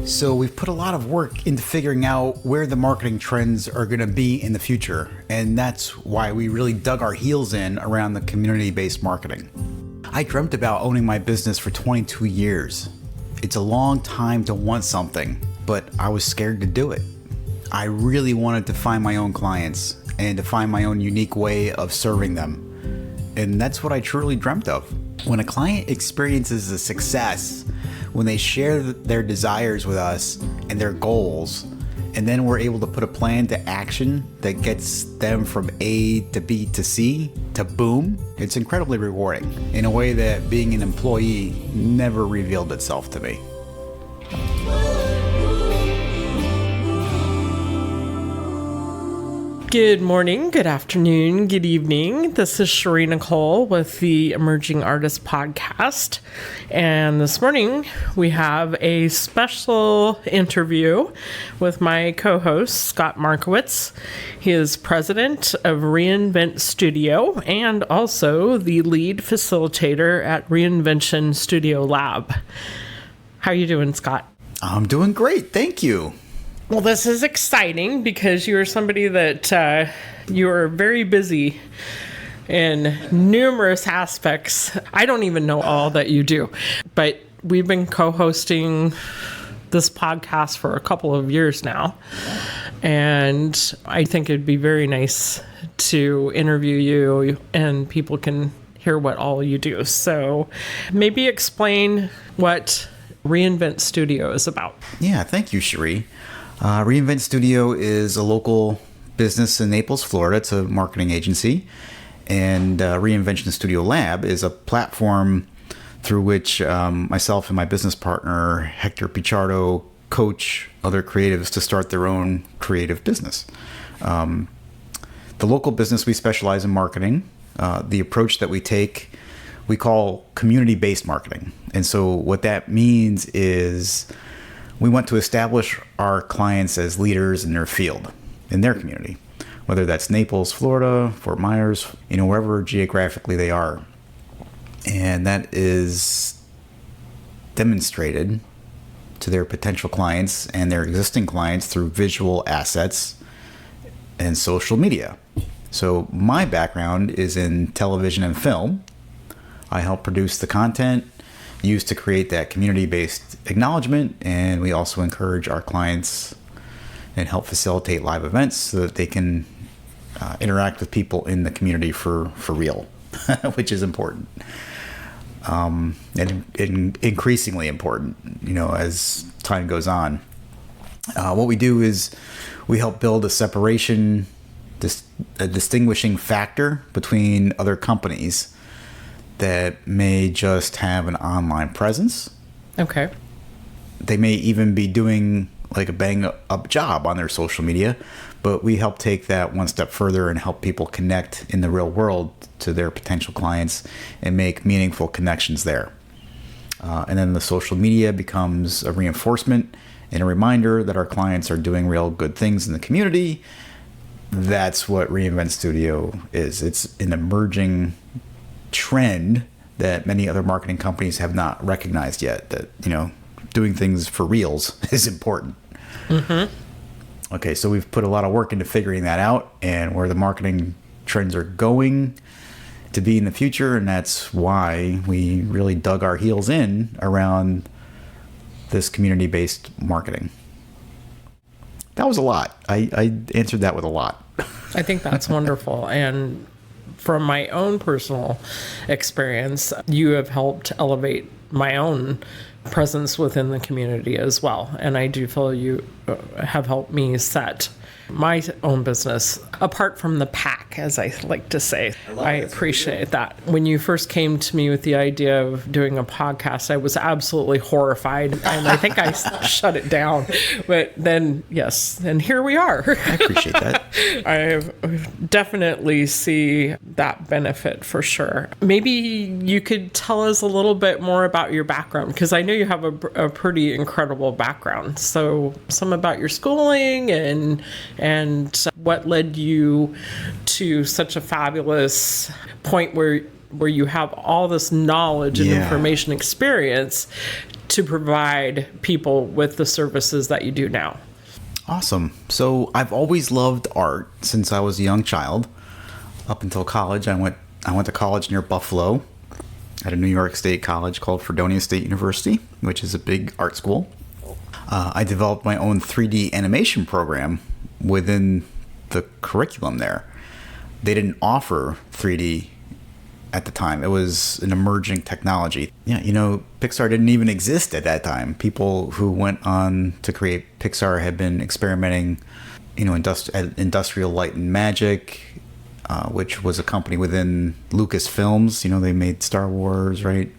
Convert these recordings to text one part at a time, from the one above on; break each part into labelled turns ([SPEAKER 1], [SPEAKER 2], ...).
[SPEAKER 1] So we've put a lot of work into figuring out where the marketing trends are going to be in the future. And that's why we really dug our heels in around the community-based marketing. I dreamt about owning my business for 22 years. It's a long time to want something, but I was scared to do it. I really wanted to find my own clients and to find my own unique way of serving them. And that's what I truly dreamt of. When a client experiences a success, when they share their desires with us and their goals, and then we're able to put a plan to action that gets them from A to B to C to boom, it's incredibly rewarding in a way that being an employee never revealed itself to me.
[SPEAKER 2] Good morning, good afternoon, good evening. This is Shiree Nichole with the Emerging Artist Podcast. And this morning we have a special interview with my co-host, Scott Markowitz. He is president of Reinvent Studio and also the lead facilitator at Reinvent Studio Lab. How are you doing, Scott?
[SPEAKER 1] I'm doing great, thank you.
[SPEAKER 2] Well, this is exciting because you are somebody that you are very busy in numerous aspects. I don't even know all that you do, but we've been co-hosting this podcast for a couple of years now. And I think it'd be very nice to interview you and people can hear what all you do. So maybe explain what Reinvent Studio is about.
[SPEAKER 1] Yeah, thank you, Shiree. Reinvent Studio is a local business in Naples, Florida. It's a marketing agency. And Reinvention Studio Lab is a platform through which myself and my business partner, Hector Pichardo, coach other creatives to start their own creative business. The local business, we specialize in marketing. The approach that we take, we call community-based marketing. And so what that means is we want to establish our clients as leaders in their field, in their community, whether that's Naples, Florida, Fort Myers, wherever geographically they are. And that is demonstrated to their potential clients and their existing clients through visual assets and social media. So my background is in television and film. I help produce the content used to create that community-based acknowledgement, and we also encourage our clients and help facilitate live events so that they can interact with people in the community for real, which is important, and increasingly important, as time goes on. What we do is we help build a separation, a distinguishing factor between other companies that may just have an online presence.
[SPEAKER 2] Okay.
[SPEAKER 1] They may even be doing like a bang up job on their social media, but we help take that one step further and help people connect in the real world to their potential clients and make meaningful connections there. And then the social media becomes a reinforcement and a reminder that our clients are doing real good things in the community. That's what Reinvent Studio is. It's an emerging trend that many other marketing companies have not recognized yet, that doing things for reals is important. Mm-hmm. Okay, so we've put a lot of work into figuring that out and where the marketing trends are going to be in the future, and that's why we really dug our heels in around this community-based marketing. That was a lot. I answered that with a lot.
[SPEAKER 2] I think that's wonderful. And from my own personal experience, you have helped elevate my own presence within the community as well. And I do feel you have helped me set my own business apart from the pack, as I like to say. I appreciate that. When you first came to me with the idea of doing a podcast, I was absolutely horrified, and I think I shut it down. But then, yes, and here we are.
[SPEAKER 1] I appreciate that.
[SPEAKER 2] I definitely see that benefit for sure. Maybe you could tell us a little bit more about your background, because I know you have a pretty incredible background. So some about your schooling and what led you to such a fabulous point where you have all this knowledge and information experience to provide people with the services that you do now?
[SPEAKER 1] Awesome. So I've always loved art since I was a young child. Up until college, I went to college near Buffalo at a New York State college called Fredonia State University, which is a big art school. I developed my own 3D animation program within the curriculum there. They didn't offer 3D at the time. It was an emerging technology. Yeah, Pixar didn't even exist at that time. People who went on to create Pixar had been experimenting, Industrial Light and Magic, which was a company within Lucasfilms. They made Star Wars, right?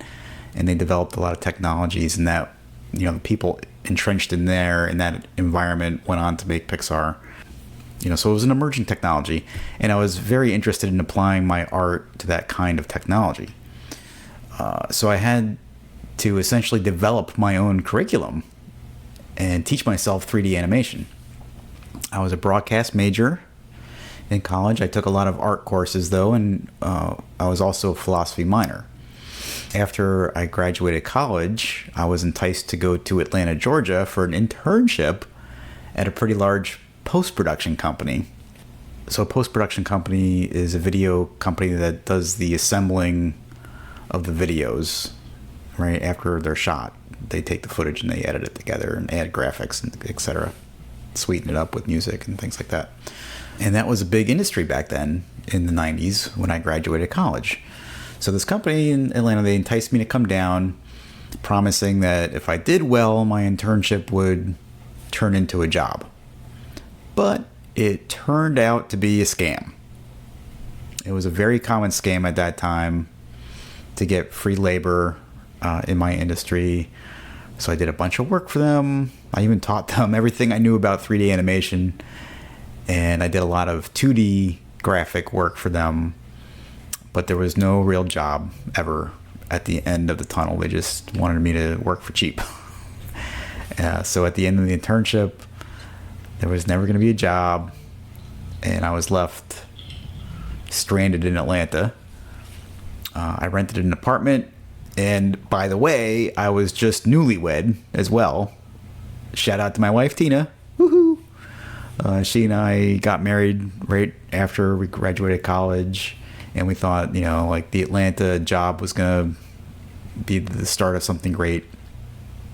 [SPEAKER 1] And they developed a lot of technologies, and that, the people entrenched in that environment went on to make Pixar. So it was an emerging technology, and I was very interested in applying my art to that kind of technology. So I had to essentially develop my own curriculum and teach myself 3D animation. I was a broadcast major in college. I took a lot of art courses, though, and I was also a philosophy minor. After I graduated college, I was enticed to go to Atlanta, Georgia for an internship at a pretty large post-production company. So a post-production company is a video company that does the assembling of the videos, right, after they're shot. They take the footage and they edit it together and add graphics and etc. Sweeten it up with music and things like that. And that was a big industry back then in the 90s when I graduated college. So this company in Atlanta, they enticed me to come down, promising that if I did well, my internship would turn into a job. But it turned out to be a scam. It was a very common scam at that time to get free labor in my industry. So I did a bunch of work for them. I even taught them everything I knew about 3D animation. And I did a lot of 2D graphic work for them. But there was no real job ever at the end of the tunnel. They just wanted me to work for cheap. So at the end of the internship, there was never going to be a job. And I was left stranded in Atlanta. I rented an apartment. And by the way, I was just newlywed as well. Shout out to my wife, Tina. Woohoo! She and I got married right after we graduated college. And we thought, the Atlanta job was going to be the start of something great.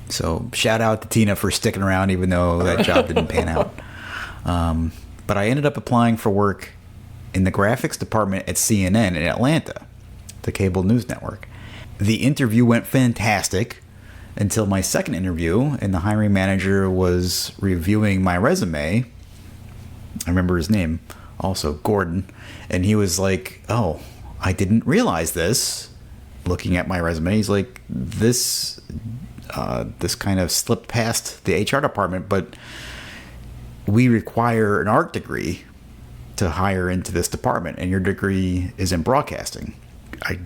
[SPEAKER 1] So shout out to Tina for sticking around, even though that job didn't pan out. But I ended up applying for work in the graphics department at CNN in Atlanta, the cable news network. The interview went fantastic until my second interview, and the hiring manager was reviewing my resume. I remember his name, also Gordon. And he was like, "Oh, I didn't realize this." Looking at my resume, he's like, this kind of slipped past the HR department, but we require an art degree to hire into this department, and your degree is in broadcasting. I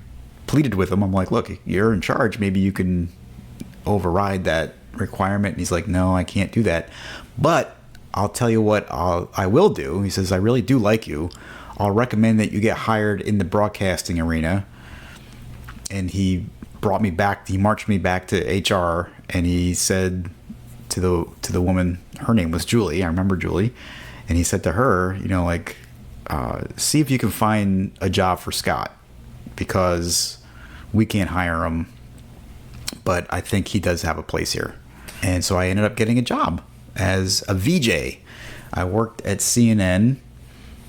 [SPEAKER 1] pleaded with him. I'm like, "Look, you're in charge. Maybe you can override that requirement." And he's like, "No, I can't do that. But I'll tell you what I will do." He says, "I really do like you. I'll recommend that you get hired in the broadcasting arena." And he brought me back. He marched me back to HR, and he said to the woman, her name was Julie. I remember Julie. And he said to her, see if you can find a job for Scott, because we can't hire him, but I think he does have a place here. And so I ended up getting a job as a VJ. I worked at CNN.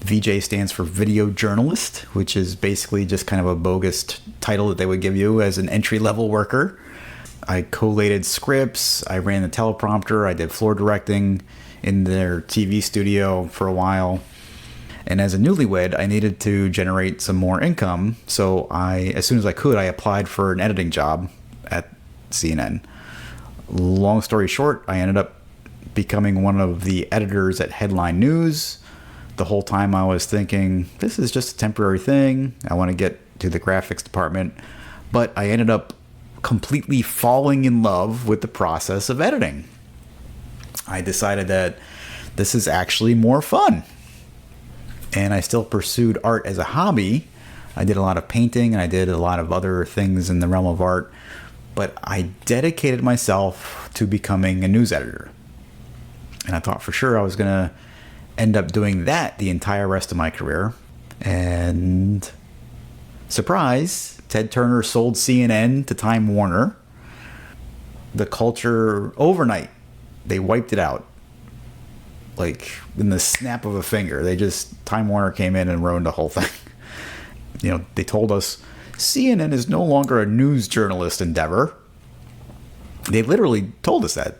[SPEAKER 1] VJ stands for video journalist, which is basically just kind of a bogus title that they would give you as an entry-level worker. I collated scripts, I ran the teleprompter, I did floor directing in their TV studio for a while. And as a newlywed, I needed to generate some more income, so as soon as I could, I applied for an editing job at CNN. Long story short, I ended up becoming one of the editors at Headline News. The whole time I was thinking, this is just a temporary thing. I want to get to the graphics department. But I ended up completely falling in love with the process of editing. I decided that this is actually more fun. And I still pursued art as a hobby. I did a lot of painting and I did a lot of other things in the realm of art. but I dedicated myself to becoming a news editor. And I thought for sure I was going to end up doing that the entire rest of my career. And surprise, Ted Turner sold CNN to Time Warner. The culture overnight, they wiped it out. Like in the snap of a finger, Time Warner came in and ruined the whole thing. They told us CNN is no longer a news journalist endeavor. They literally told us that.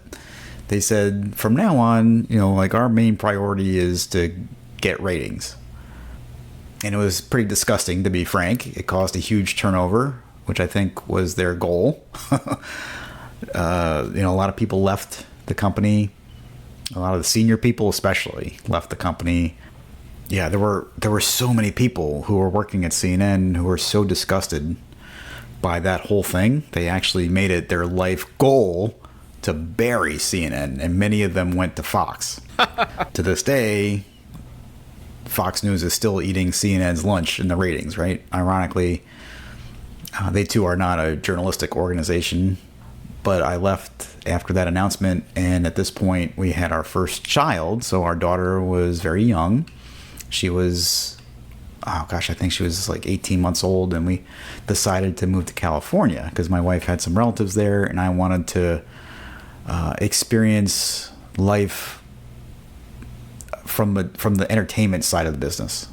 [SPEAKER 1] They said, from now on, our main priority is to get ratings. And it was pretty disgusting, to be frank. It caused a huge turnover, which I think was their goal. A lot of people left the company. A lot of the senior people especially left the company. Yeah, there were so many people who were working at CNN who were so disgusted by that whole thing. They actually made it their life goal to bury CNN, and many of them went to Fox. To this day, Fox News is still eating CNN's lunch in the ratings, right? Ironically, they too are not a journalistic organization. But I left after that announcement, and at this point, we had our first child. So our daughter was very young. She was, I think she was like 18 months old, and we decided to move to California because my wife had some relatives there, and I wanted to experience life from the entertainment side of the business.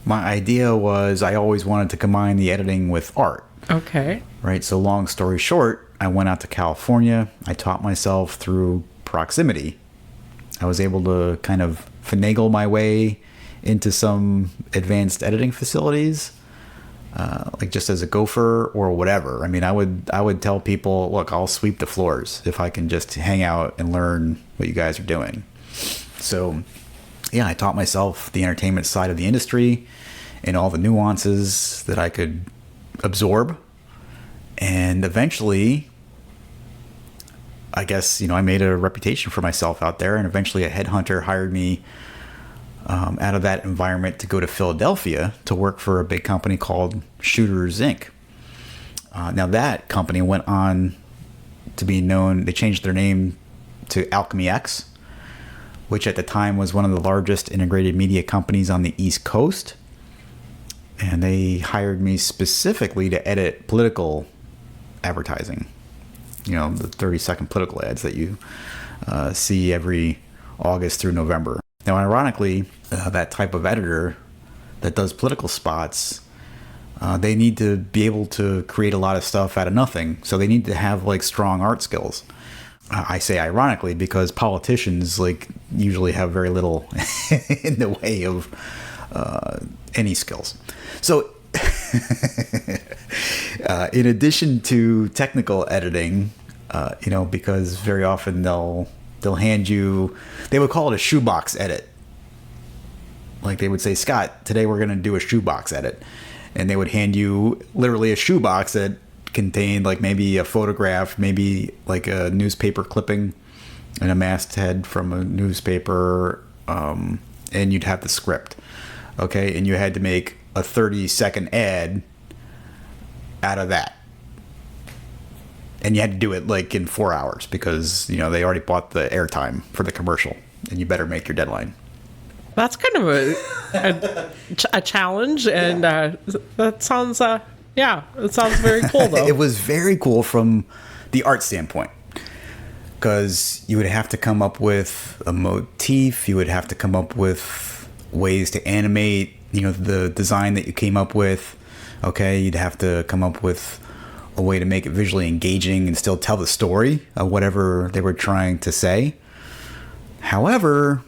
[SPEAKER 1] My idea was I always wanted to combine the editing with art.
[SPEAKER 2] Okay.
[SPEAKER 1] Right. So long story short, I went out to California. I taught myself through proximity. I was able to kind of finagle my way into some advanced editing facilities, like just as a gopher or whatever. I mean, I would tell people, look, I'll sweep the floors if I can just hang out and learn what you guys are doing. So, yeah, I taught myself the entertainment side of the industry and all the nuances that I could absorb. And eventually, I guess, I made a reputation for myself out there, and eventually a headhunter hired me out of that environment to go to Philadelphia to work for a big company called Shooters Inc. Now that company went on to be known, they changed their name to Alchemy X, which at the time was one of the largest integrated media companies on the East Coast. And they hired me specifically to edit political advertising. The 30-second political ads that you see every August through November. Now, ironically, that type of editor that does political spots, they need to be able to create a lot of stuff out of nothing. So they need to have strong art skills. I say ironically because politicians usually have very little in the way of any skills. So in addition to technical editing, because very often they'll hand you, they would call it a shoebox edit. They would say, Scott, today we're going to do a shoebox edit. And they would hand you literally a shoebox that contained maybe a photograph, maybe a newspaper clipping and a masthead from a newspaper, and you'd have the script. Okay, and you had to make a 30-second ad out of that. And you had to do it in 4 hours because, they already bought the airtime for the commercial, and you better make your deadline.
[SPEAKER 2] That's kind of a challenge, and that sounds, it sounds very cool, though.
[SPEAKER 1] It was very cool from the art standpoint, because you would have to come up with a motif, you would have to come up with ways to animate, the design that you came up with. Okay, you'd have to come up with a way to make it visually engaging and still tell the story of whatever they were trying to say. However,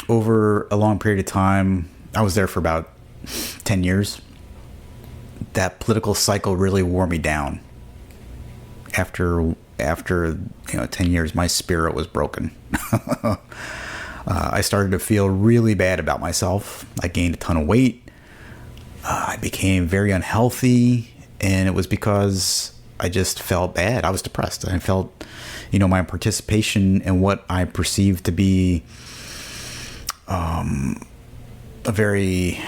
[SPEAKER 1] over a long period of time, I was there for about 10 years, that political cycle really wore me down. After 10 years, my spirit was broken. I started to feel really bad about myself. I gained a ton of weight. I became very unhealthy, and it was because I just felt bad. I was depressed. I felt, my participation in what I perceived to be a very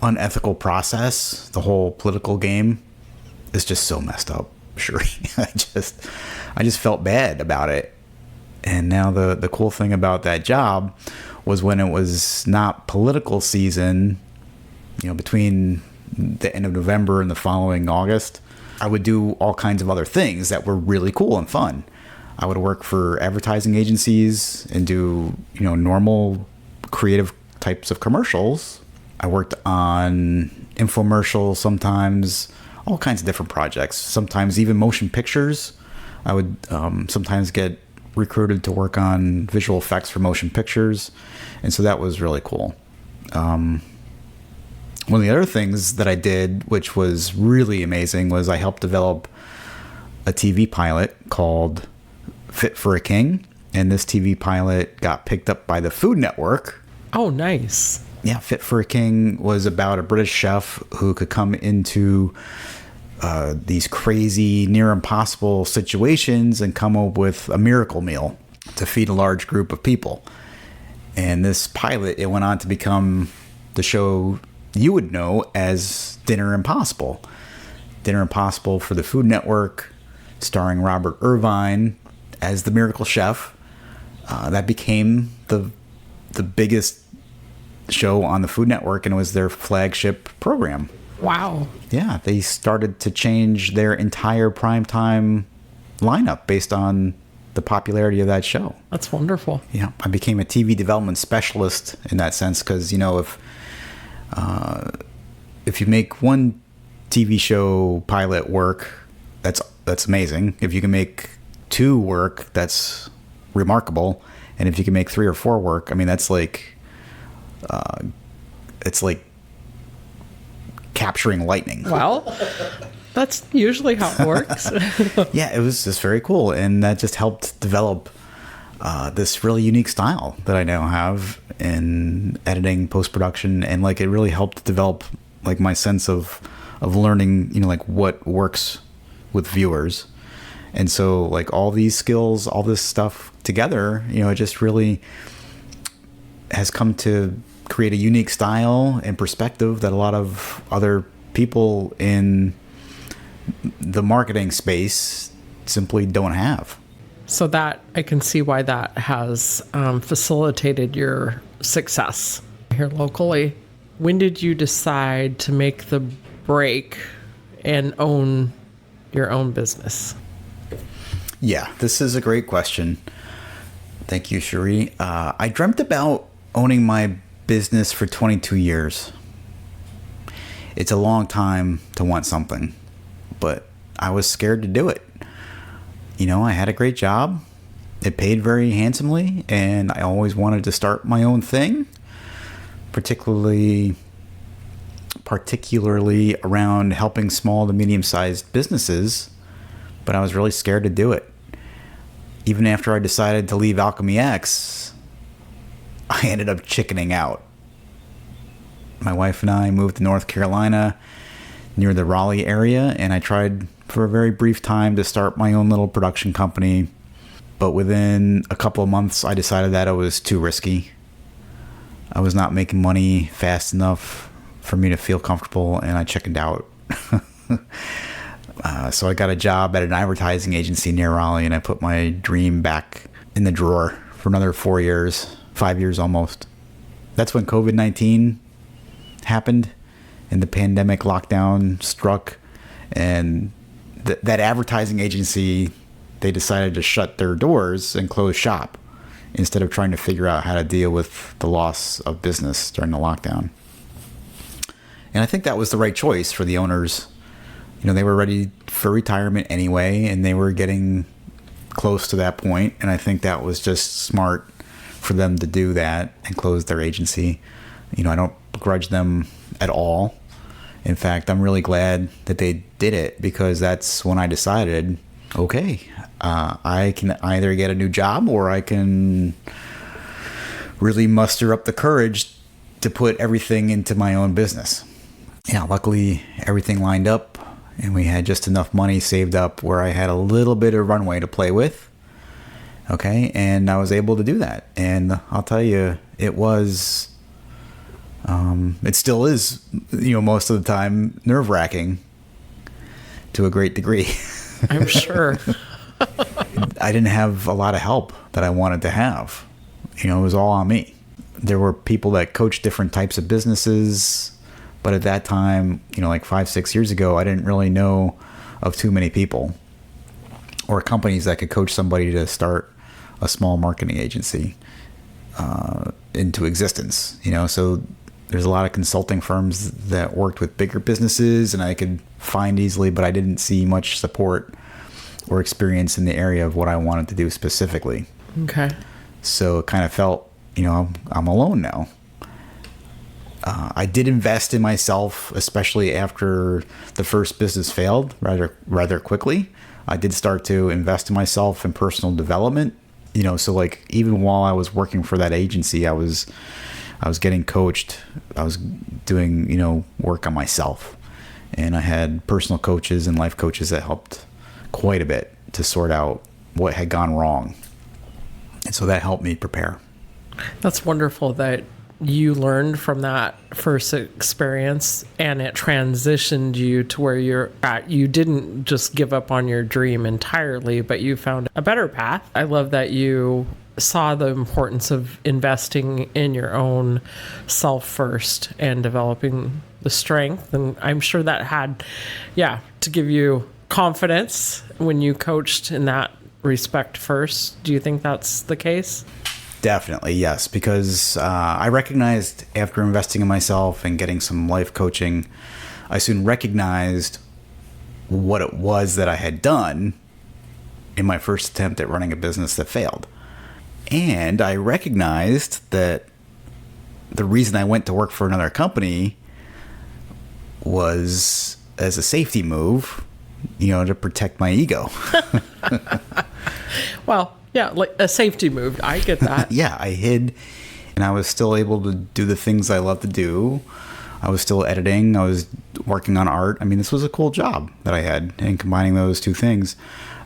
[SPEAKER 1] unethical process, the whole political game, is just so messed up. Shiree. I just felt bad about it. And now the cool thing about that job was when it was not political season, between the end of November and the following August, I would do all kinds of other things that were really cool and fun. I would work for advertising agencies and do, normal creative types of commercials. I worked on infomercials sometimes, all kinds of different projects, sometimes even motion pictures. I would sometimes get recruited to work on visual effects for motion pictures. And so that was really cool. One of the other things that I did, which was really amazing, was I helped develop a TV pilot called Fit for a King. And this TV pilot got picked up by the Food Network.
[SPEAKER 2] Oh, nice.
[SPEAKER 1] Yeah, Fit for a King was about a British chef who could come into these crazy, near impossible situations and come up with a miracle meal to feed a large group of people. And this pilot, it went on to become the show you would know as Dinner Impossible. Dinner Impossible for the Food Network, starring Robert Irvine as the miracle chef. That became the biggest show on the Food Network, and it was their flagship program.
[SPEAKER 2] Wow.
[SPEAKER 1] Yeah, they started to change their entire primetime lineup based on the popularity of that show.
[SPEAKER 2] That's wonderful.
[SPEAKER 1] Yeah, I became a TV development specialist in that sense because, if you make one TV show pilot work, that's amazing. If you can make two work, that's remarkable. And if you can make three or four work, I mean, that's like, it's like capturing lightning.
[SPEAKER 2] Well, that's usually how it works.
[SPEAKER 1] Yeah, it was just very cool. And that just helped develop this really unique style that I now have in editing, post-production, and like it really helped develop like my sense of learning, like what works with viewers. And so like all these skills, all this stuff together, it just really has come to create a unique style and perspective that a lot of other people in the marketing space simply don't have.
[SPEAKER 2] So that I can see why that has facilitated your success here locally. When did you decide to make the break and own your own business?
[SPEAKER 1] Yeah, this is a great question. Thank you, Shiree. I dreamt about owning my business for 22 years. It's a long time to want something, but I was scared to do it. I had a great job. It paid very handsomely, and I always wanted to start my own thing, particularly around helping small to medium-sized businesses, but I was really scared to do it. Even after I decided to leave Alchemy X, I ended up chickening out. My wife and I moved to North Carolina near the Raleigh area, and I tried for a very brief time to start my own little production company. But within a couple of months, I decided that it was too risky. I was not making money fast enough for me to feel comfortable, and I chickened out. So I got a job at an advertising agency near Raleigh, and I put my dream back in the drawer for another 4 years, 5 years almost. That's when COVID-19 happened and the pandemic lockdown struck, and that advertising agency, they decided to shut their doors and close shop instead of trying to figure out how to deal with the loss of business during the lockdown. And I think that was the right choice for the owners. They were ready for retirement anyway, and they were getting close to that point. And I think that was just smart for them to do that and close their agency. I don't begrudge them at all. In fact, I'm really glad that they did it, because that's when I decided, okay, I can either get a new job or I can really muster up the courage to put everything into my own business. Yeah, luckily everything lined up, and we had just enough money saved up where I had a little bit of runway to play with. Okay, and I was able to do that. And I'll tell you, it was, it still is, most of the time nerve-wracking to a great degree.
[SPEAKER 2] I'm sure.
[SPEAKER 1] I didn't have a lot of help that I wanted to have. It was all on me. There were people that coached different types of businesses, but at that time, like 5-6 years ago, I didn't really know of too many people or companies that could coach somebody to start a small marketing agency into existence. So there's a lot of consulting firms that worked with bigger businesses and I could find easily, but I didn't see much support or experience in the area of what I wanted to do specifically.
[SPEAKER 2] Okay.
[SPEAKER 1] So it kind of felt, I'm alone now. I did invest in myself, especially after the first business failed rather quickly. I did start to invest in myself in personal development. So like even while I was working for that agency, I was getting coached. I was doing, work on myself. And I had personal coaches and life coaches that helped quite a bit to sort out what had gone wrong. And so that helped me prepare.
[SPEAKER 2] That's wonderful that you learned from that first experience and it transitioned you to where you're at. You didn't just give up on your dream entirely, but you found a better path. I love that you saw the importance of investing in your own self first and developing the strength. And I'm sure that had, to give you confidence when you coached in that respect first. Do you think that's the case?
[SPEAKER 1] Definitely, yes, because I recognized after investing in myself and getting some life coaching, I soon recognized what it was that I had done in my first attempt at running a business that failed. And I recognized that the reason I went to work for another company was as a safety move, to protect my ego.
[SPEAKER 2] Well, yeah, like a safety move. I get that.
[SPEAKER 1] Yeah, I hid and I was still able to do the things I love to do. I was still editing. I was working on art. I mean, this was a cool job that I had. And combining those two things,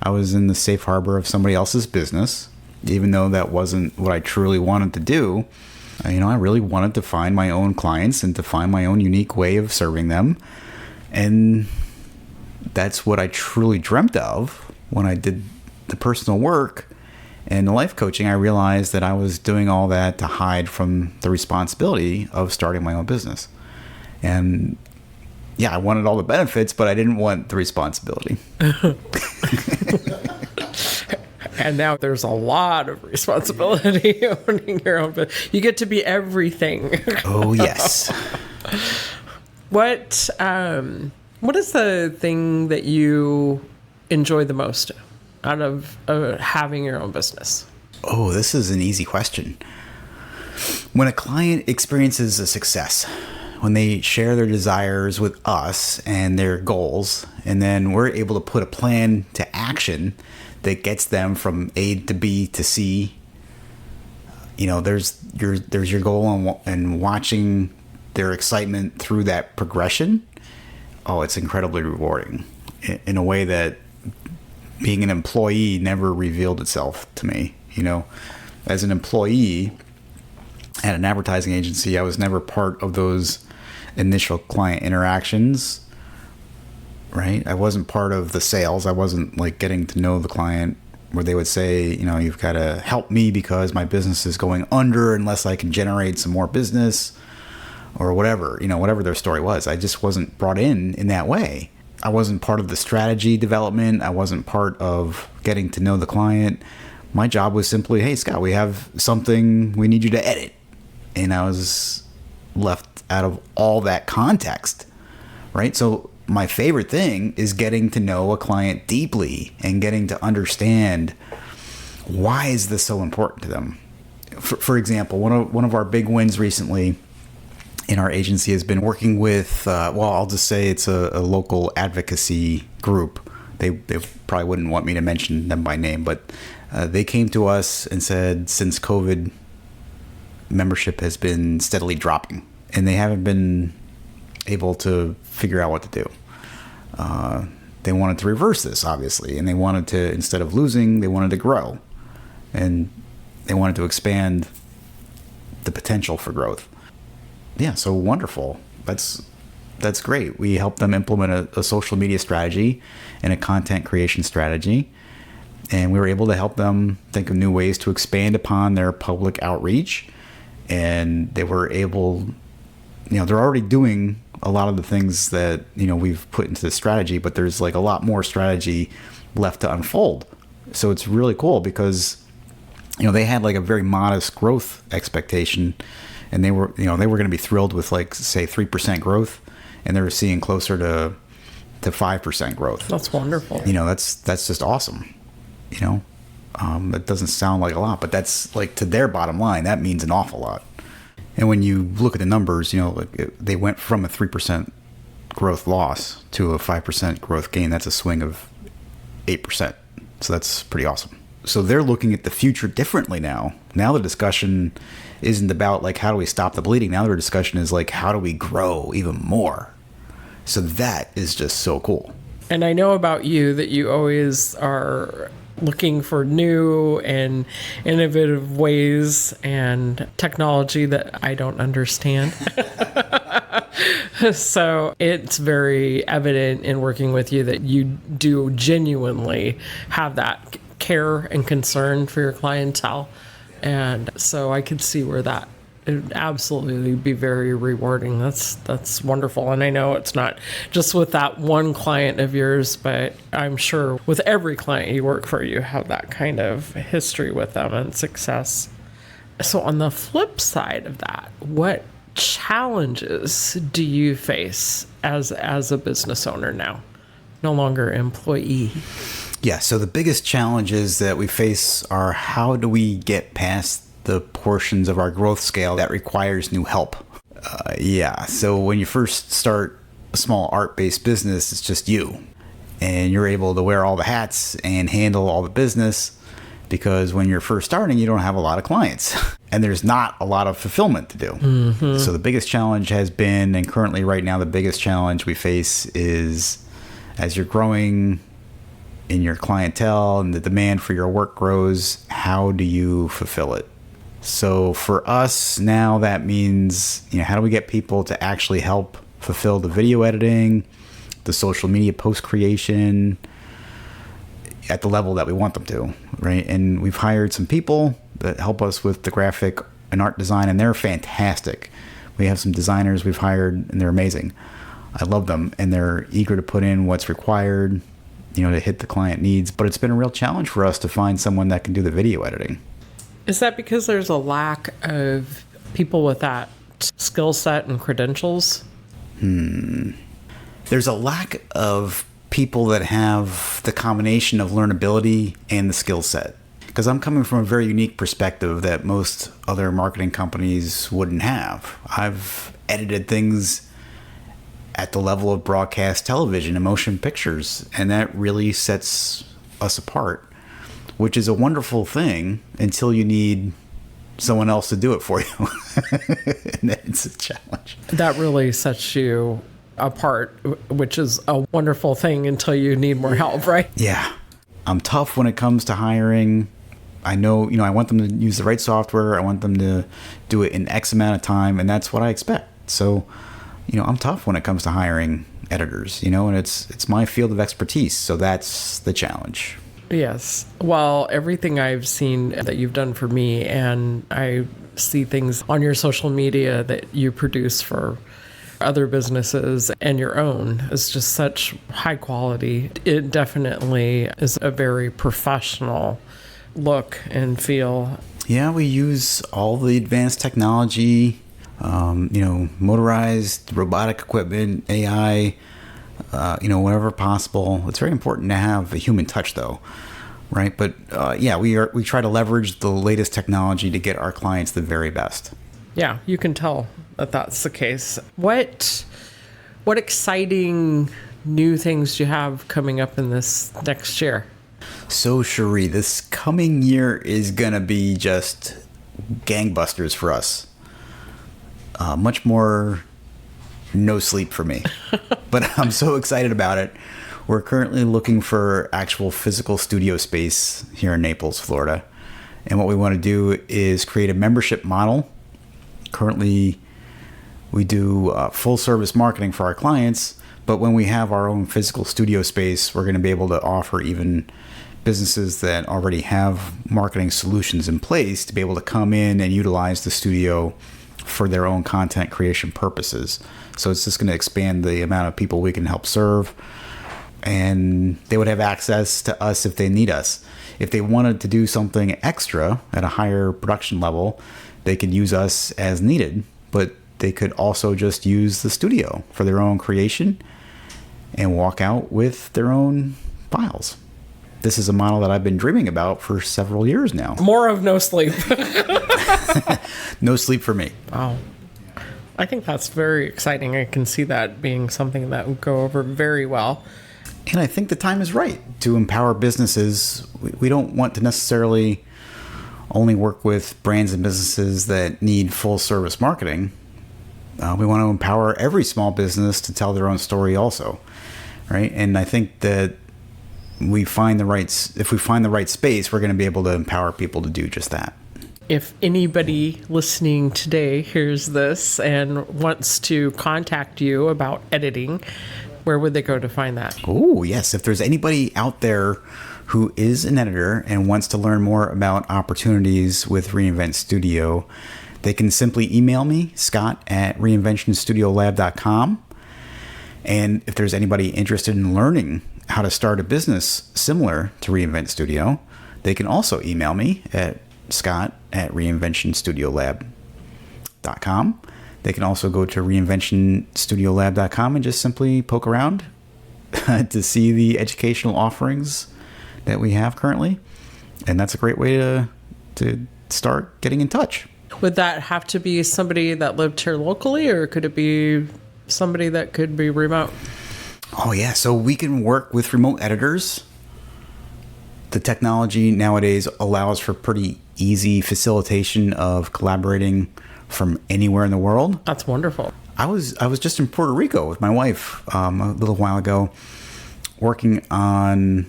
[SPEAKER 1] I was in the safe harbor of somebody else's business, even though that wasn't what I truly wanted to do. I really wanted to find my own clients and to find my own unique way of serving them. And that's what I truly dreamt of when I did the personal work and the life coaching. I realized that I was doing all that to hide from the responsibility of starting my own business. And I wanted all the benefits, but I didn't want the responsibility.
[SPEAKER 2] And now there's a lot of responsibility owning your own business. You get to be everything.
[SPEAKER 1] Oh, yes.
[SPEAKER 2] What is the thing that you enjoy the most out of having your own business?
[SPEAKER 1] Oh, this is an easy question. When a client experiences a success, when they share their desires with us and their goals, and then we're able to put a plan to action that gets them from A to B to C, there's your goal, and watching their excitement through that progression. Oh, it's incredibly rewarding in a way that being an employee never revealed itself to me. As an employee at an advertising agency, I was never part of those initial client interactions, right? I wasn't part of the sales. I wasn't like getting to know the client where they would say, you've got to help me because my business is going under unless I can generate some more business or whatever, whatever their story was. I just wasn't brought in that way. I wasn't part of the strategy development. I wasn't part of getting to know the client. My job was simply, hey, Scott, we have something we need you to edit. And I was left out of all that context, right? So my favorite thing is getting to know a client deeply and getting to understand why is this so important to them. For example, one of our big wins recently in our agency has been working with, I'll just say it's a local advocacy group. They probably wouldn't want me to mention them by name, but they came to us and said since COVID, membership has been steadily dropping, and they haven't been able to figure out what to do. They wanted to reverse this, obviously, and they wanted to, instead of losing, they wanted to grow, and they wanted to expand the potential for growth. Yeah, so wonderful. That's that's great. We help them implement a social media strategy and a content creation strategy. And we were able to help them think of new ways to expand upon their public outreach. And they were able, they're already doing a lot of the things that, we've put into the strategy, but there's like a lot more strategy left to unfold. So it's really cool because, they had like a very modest growth expectation, and they were going to be thrilled with like, say, 3% growth, and they were seeing closer to 5% growth.
[SPEAKER 2] That's wonderful.
[SPEAKER 1] That's just awesome. It doesn't sound like a lot, but that's like, to their bottom line, that means an awful lot. And when you look at the numbers, they went from a 3% growth loss to a 5% growth gain. That's a swing of 8%. So that's pretty awesome. So they're looking at the future differently now. Now the discussion isn't about like, how do we stop the bleeding? Now their discussion is like, how do we grow even more? So that is just so cool.
[SPEAKER 2] And I know about you that you always are looking for new and innovative ways and technology that I don't understand. So it's very evident in working with you that you do genuinely have that care and concern for your clientele. And so I could see where that it would absolutely be very rewarding. That's wonderful. And I know it's not just with that one client of yours, but I'm sure with every client you work for, you have that kind of history with them and success. So on the flip side of that, what challenges do you face as a business owner now, no longer employee?
[SPEAKER 1] Yeah, so the biggest challenges that we face are, how do we get past the portions of our growth scale that requires new help? So when you first start a small art-based business, it's just you. And you're able to wear all the hats and handle all the business, because when you're first starting, you don't have a lot of clients. And there's not a lot of fulfillment to do. Mm-hmm. So the biggest challenge has been, and currently right now the biggest challenge we face is, as you're growing in your clientele and the demand for your work grows, how do you fulfill it? So for us now, that means, how do we get people to actually help fulfill the video editing, the social media post creation at the level that we want them to, right? And we've hired some people that help us with the graphic and art design, and they're fantastic. We have some designers we've hired, and they're amazing. I love them, and they're eager to put in what's required, to hit the client needs. But it's been a real challenge for us to find someone that can do the video editing.
[SPEAKER 2] Is that because there's a lack of people with that skill set and credentials?
[SPEAKER 1] There's a lack of people that have the combination of learnability and the skill set. Because I'm coming from a very unique perspective that most other marketing companies wouldn't have. I've edited things at the level of broadcast television and motion pictures, and that really sets us apart, which is a wonderful thing until you need someone else to do it for you. And then it's a challenge.
[SPEAKER 2] That really sets you apart, which is a wonderful thing until you need more help, right?
[SPEAKER 1] Yeah. I'm tough when it comes to hiring. I know, I want them to use the right software. I want them to do it in X amount of time, and that's what I expect. So, I'm tough when it comes to hiring editors, and it's my field of expertise. So that's the challenge.
[SPEAKER 2] Yes. Well, everything I've seen that you've done for me, and I see things on your social media that you produce for other businesses and your own, is just such high quality. It definitely is a very professional look and feel.
[SPEAKER 1] Yeah, we use all the advanced technology, motorized robotic equipment, AI, whenever possible. It's very important to have a human touch, though, right? But we try to leverage the latest technology to get our clients the very best.
[SPEAKER 2] Yeah, you can tell that that's the case. What exciting new things do you have coming up in this next year?
[SPEAKER 1] So, Shiree, this coming year is going to be just gangbusters for us. Much more no sleep for me. But I'm so excited about it. We're currently looking for actual physical studio space here in Naples, Florida. And what we want to do is create a membership model. Currently, We do full service marketing for our clients, but when we have our own physical studio space, we're going to be able to offer even businesses that already have marketing solutions in place to be able to come in and utilize the studio for their own content creation purposes. So it's just going to expand the amount of people we can help serve, and they would have access to us if they need us. If they wanted to do something extra at a higher production level, they could use us as needed, but they could also just use the studio for their own creation and walk out with their own files. This is a model that I've been dreaming about for several years now.
[SPEAKER 2] More of no sleep.
[SPEAKER 1] No sleep for me.
[SPEAKER 2] Wow. I think that's very exciting. I can see that being something that would go over very well.
[SPEAKER 1] And I think the time is right to empower businesses. We don't want to necessarily only work with brands and businesses that need full service marketing. We want to empower every small business to tell their own story also, right? And I think that if we find the right space, we're going to be able to empower people to do just that.
[SPEAKER 2] If anybody listening today hears this and wants to contact you about editing, where would they go to find that?
[SPEAKER 1] Oh, yes. If there's anybody out there who is an editor and wants to learn more about opportunities with Reinvent Studio, they can simply email me, scott@reinventionstudiolab.com. And if there's anybody interested in learning how to start a business similar to Reinvent Studio, they can also email me at scott@reinventionstudiolab.com. They can also go to reinventionstudiolab.com and just simply poke around to see the educational offerings that we have currently. And that's a great way to start getting in touch.
[SPEAKER 2] Would that have to be somebody that lived here locally, or could it be somebody that could be remote?
[SPEAKER 1] Oh, yeah. So we can work with remote editors. The technology nowadays allows for pretty easy facilitation of collaborating from anywhere in the world.
[SPEAKER 2] That's wonderful.
[SPEAKER 1] I was just in Puerto Rico with my wife a little while ago, working on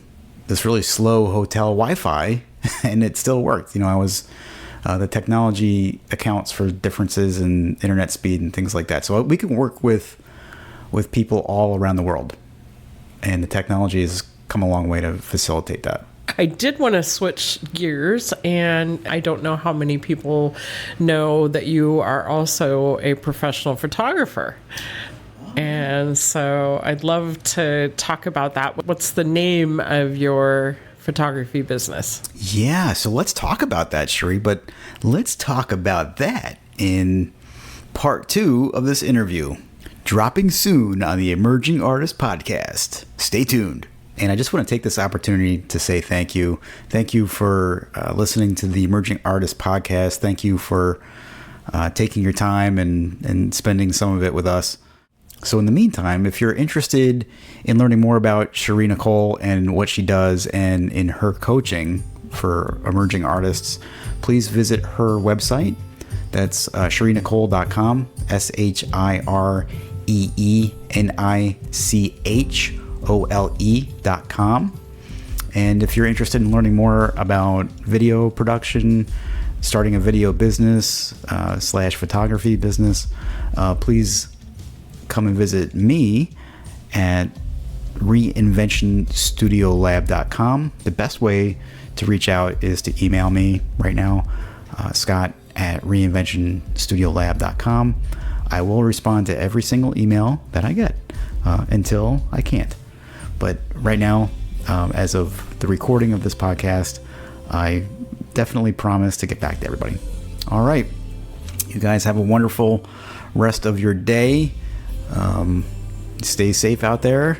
[SPEAKER 1] this really slow hotel Wi-Fi, and it still worked. I was the technology accounts for differences in internet speed and things like that. So we can work with people all around the world, and the technology has come a long way to facilitate that.
[SPEAKER 2] I did want to switch gears, and I don't know how many people know that you are also a professional photographer. And so I'd love to talk about that. What's the name of your photography business?
[SPEAKER 1] Yeah, so let's talk about that, Shiree, but let's talk about that in part 2 of this interview. Dropping soon on the Emerging Artist Podcast. Stay tuned. And I just want to take this opportunity to say thank you. Thank you for listening to the Emerging Artist Podcast. Thank you for taking your time and spending some of it with us. So in the meantime, if you're interested in learning more about Shiree Nichole and what she does and in her coaching for emerging artists, please visit her website. That's ShireeNichole.com, ShireeNichole.com. And if you're interested in learning more about video production, starting a video business / photography business, please come and visit me at reinventionstudiolab.com. The best way to reach out is to email me right now, scott@reinventionstudiolab.com. I will respond to every single email that I get until I can't. But right now, as of the recording of this podcast, I definitely promise to get back to everybody. All right. You guys have a wonderful rest of your day. Stay safe out there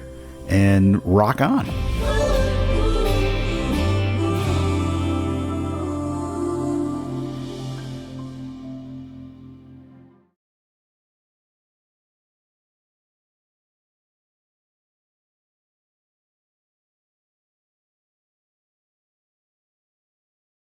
[SPEAKER 1] and rock on.